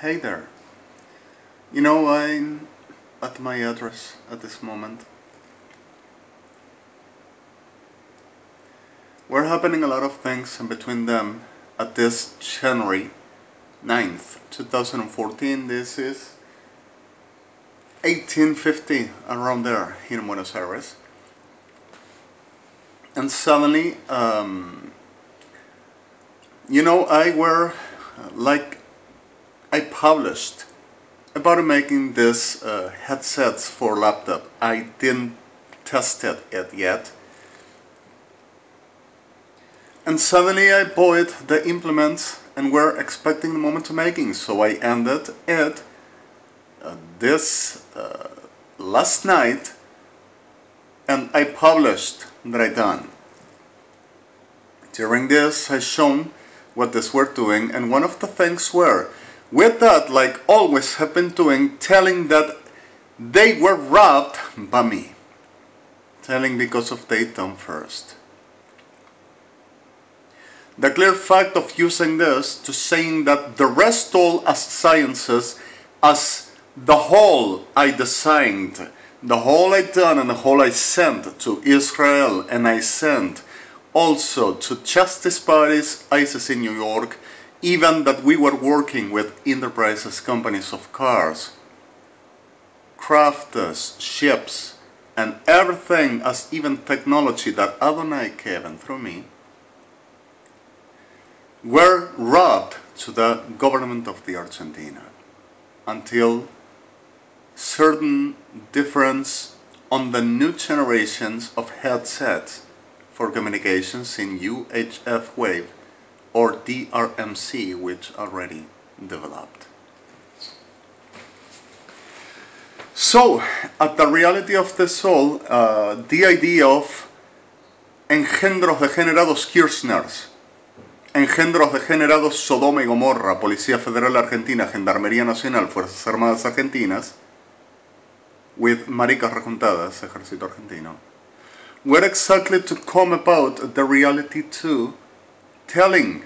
Hey there. You know, I'm at my address at this moment. We're happening a lot of things in between them at this January 9th, 2014. This is 1850, around there here in Buenos Aires. And suddenly, I published about making this headsets for laptop. I didn't test it yet. And suddenly I bought the implements and were expecting the moment to making. So I ended it this last night, and I published that I done. During this I shown what this were doing, and one of the things were with that, like always have been doing, telling that they were robbed by me. Telling because of they done first. The clear fact of using this to saying that the rest all as sciences, as the whole I designed, the whole I done and the whole I sent to Israel, and I sent also to justice bodies, ISIS in New York, even that we were working with enterprises, companies of cars, crafters, ships, and everything as even technology that Adonai given through me, were robbed to the government of the Argentina until certain difference on the new generations of headsets for communications in UHF wave or DRMC, which already developed. So, at the reality of this all, the idea of engendros degenerados Kirchners, engendros degenerados Sodoma y Gomorra, Policía Federal Argentina, Gendarmería Nacional, Fuerzas Armadas Argentinas, with maricas rejuntadas, Ejército Argentino, were exactly to come about the reality too, telling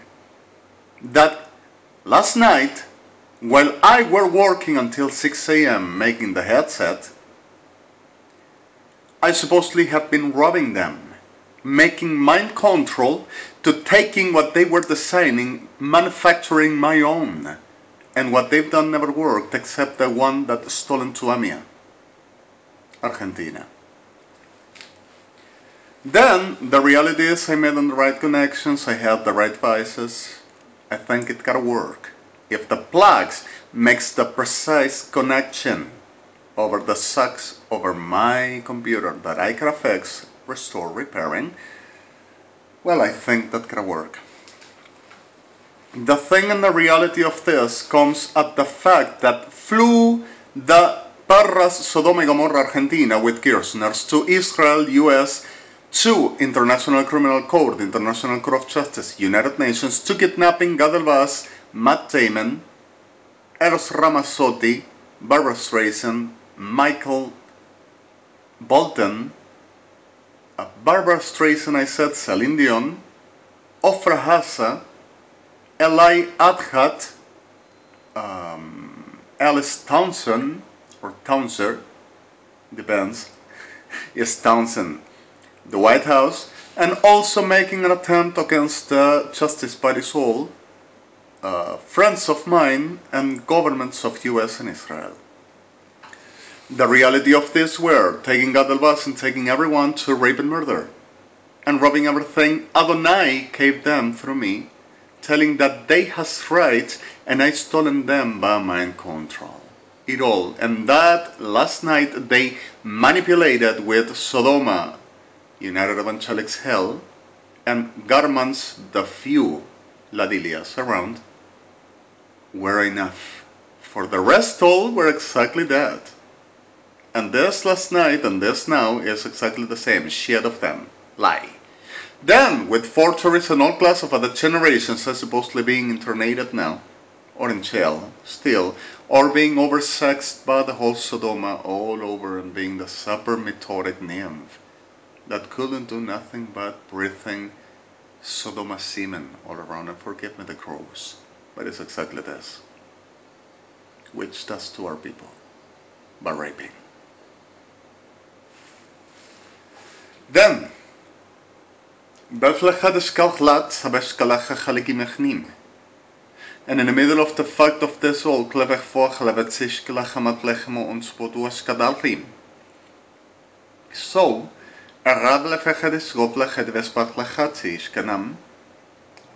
that last night, while I were working until 6 a.m. making the headset, I supposedly have been robbing them, making mind control to taking what they were designing, manufacturing my own. And what they've done never worked except the one that stolen to AMIA, Argentina. Then the reality is I made the right connections, I had the right devices. I think it gotta work. If the plugs makes the precise connection over the sucks over my computer that I can fix, restore, repairing, well, I think that can work. The thing and the reality of this comes at the fact that flew the Parras Sodoma y Gomorra Argentina with Kirchners to Israel, US, to International Criminal Court, International Court of Justice, United Nations, to kidnapping Gad Elbaz, Matt Damon, Eros Ramazzotti, Barbara Streisand, Michael Bolton, Barbara Streisand, I said, Celine Dion, Ofra Hassa, Eli Adhat, Alice Townsend, or Townser, depends, is Townsend, the White House, and also making an attempt against the Justice Bodies all, friends of mine and governments of US and Israel. The reality of this were taking Gad Elbaz and taking everyone to rape and murder, and robbing everything Adonai gave them through me, telling that they has rights and I stolen them by mind control. It all, and that last night they manipulated with Sodoma, United Evangelics Hell, and Garments, the few Ladilias around, were enough. For the rest all were exactly that. And this last night and this now is exactly the same shit of them. Lie. Then, with forgeries and all class of other generations are supposedly being internated now, or in jail, still, or being oversexed by the whole Sodoma all over and being the super methodic nymph that couldn't do nothing but breathing Sodoma semen all around, and forgive me the gross, but it's exactly this. which does to our people by raping. Then, and in the middle of the fact of this all, clever for so, and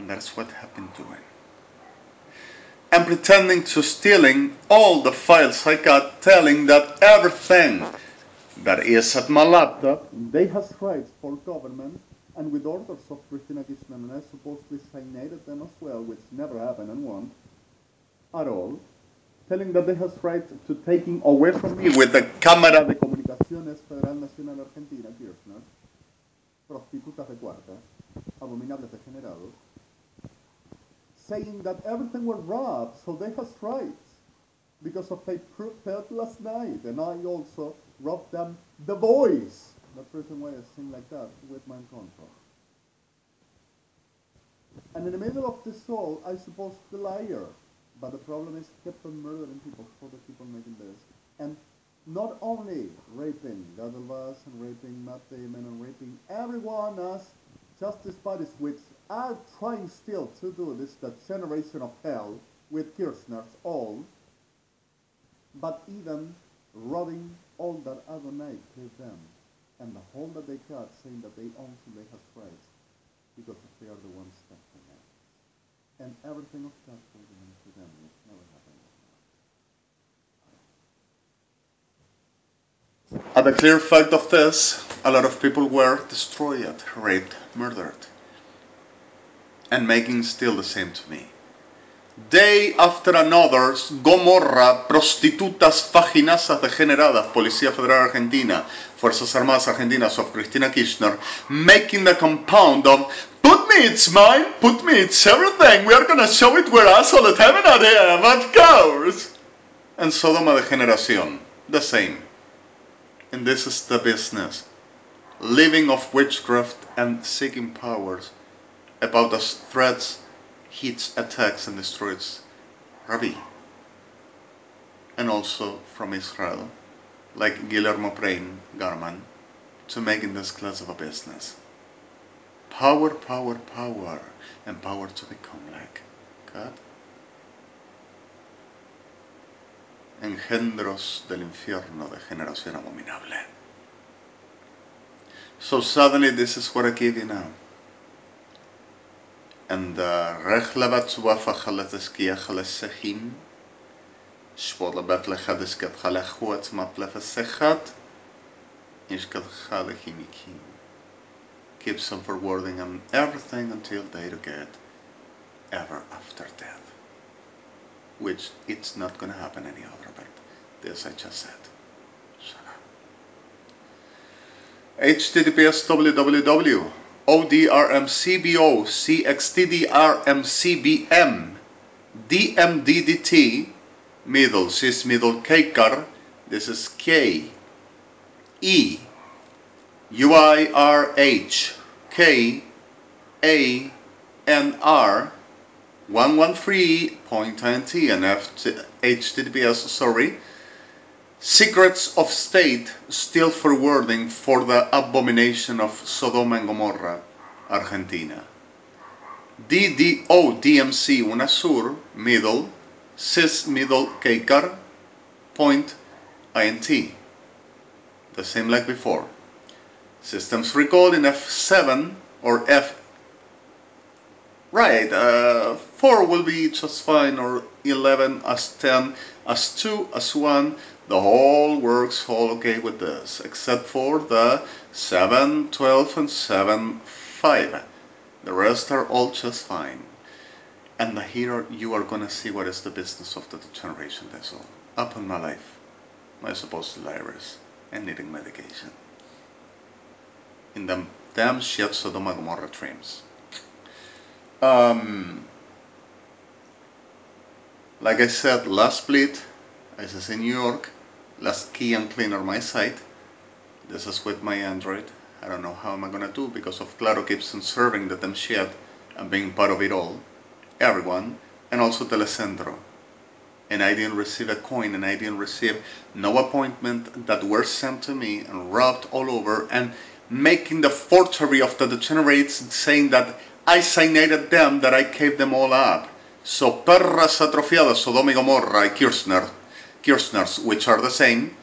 that's what happened to him. And pretending to stealing all the files I got, telling that everything that is at my laptop, they has rights for government, and with orders of Christina Kirchner, and I supposedly signed them as well, which never happened and won't at all, telling that they has rights to taking away from me with the Cámara de Comunicaciones Federal Nacional Argentina, Kirchner, prostitutas de cuarta, abominables degenerados, saying that everything was robbed, so they has rights, because of a proof felt last night, and I also robbed them the voice. That's the reason why I sing like that with my control. And in the middle of this all, I suppose the liar, but the problem is kept on murdering people for the people making this, and not only raping Gadelvas and raping Matt Damon and raping everyone as justice bodies which are trying still to do this, that generation of hell with Kirchner's all, but even robbing all that Adonai gave them, and the whole that they got, saying that they own and they have rights, because they are the ones stepping it. And everything of that belongs to them, which never happened. And the clear fact of this, a lot of people were destroyed, raped, murdered, and making still the same to me. Day after another, GOMORRA, prostitutas faginasas degeneradas, Policía Federal Argentina, Fuerzas Armadas Argentinas of Cristina Kirchner, making the compound of, put me, it's mine, put me, it's everything, we are gonna show it, we're us all the time, and I am, of course. And Sodoma de Generación, the same. And this is the business, living of witchcraft and seeking powers about the threats, hits, attacks, and destroys Rabbi, and also from Israel, like Guillermo Prain Garman, to making this class of a business. Power, power, power, and power to become like God. Engendros del infierno de generación abominable. So suddenly this is what I give you now. And rechlavat suafa chalateskia chalasechim, shpola betlechadeskat chalachuat matlefesechat, ishkat chalechimikim. Keeps on forwarding on everything until they get ever after death. Which it's not going to happen any other, but this I just said. HTTPS www. ODRMCBO CXTDRMCBM DMDDT middle cis middle KCAR, this is K E UIRH K A N R 113.20 and HTTPS, sorry, Secrets of State still forwarding for the abomination of Sodoma and Gomorrah, Argentina. DDO-DMC UNASUR, middle, cis middle KCAR, point INT. The same like before. Systems recalled in F7 or F. Right, 4 will be just fine, or 11 as 10 as 2 as 1. The whole works all okay with this, except for the 7, 12, and 7, 5. The rest are all just fine. And here you are going to see what is the business of the degeneration vessel. Up in my life, my supposed iris, and needing medication. In the damn shit Sodoma Gomorrah dreams. Like I said, last BLYTT, this is in New York. Last key and clean on my site. This is with my Android. I don't know how am I gonna do because of Claro keeps on serving the damn shit and being part of it all. Everyone, and also Telecentro. and I didn't receive a coin, and I didn't receive no appointment that were sent to me and rubbed all over, and making the forgery of the degenerates saying that I cyanated them, that I gave them all up. So perras atrofiadas, Sodoma y Gomorra y Kirchners, which are the same,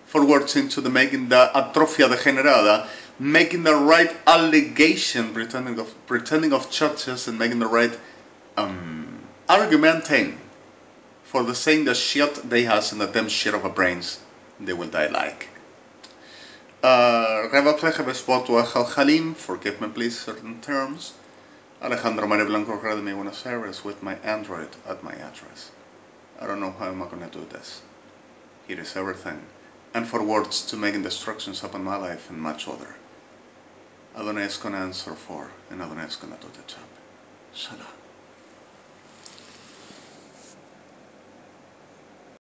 forwards into the making the atrofia degenerada, making the right allegation, pretending of churches, and making the right argumenting for the saying the shit they has and the damn shit of a brains they will die like. Reba pleje bespotu echal halim, forgive me please certain terms. Alejandro Maria Blanco REDEMI Buenos Aires with my Android at my address. I don't know how I'm gonna do this. Here is everything. And for words to making destructions upon my life and much other. Adonai is gonna answer for, and Adonai is gonna do the job. Shalom.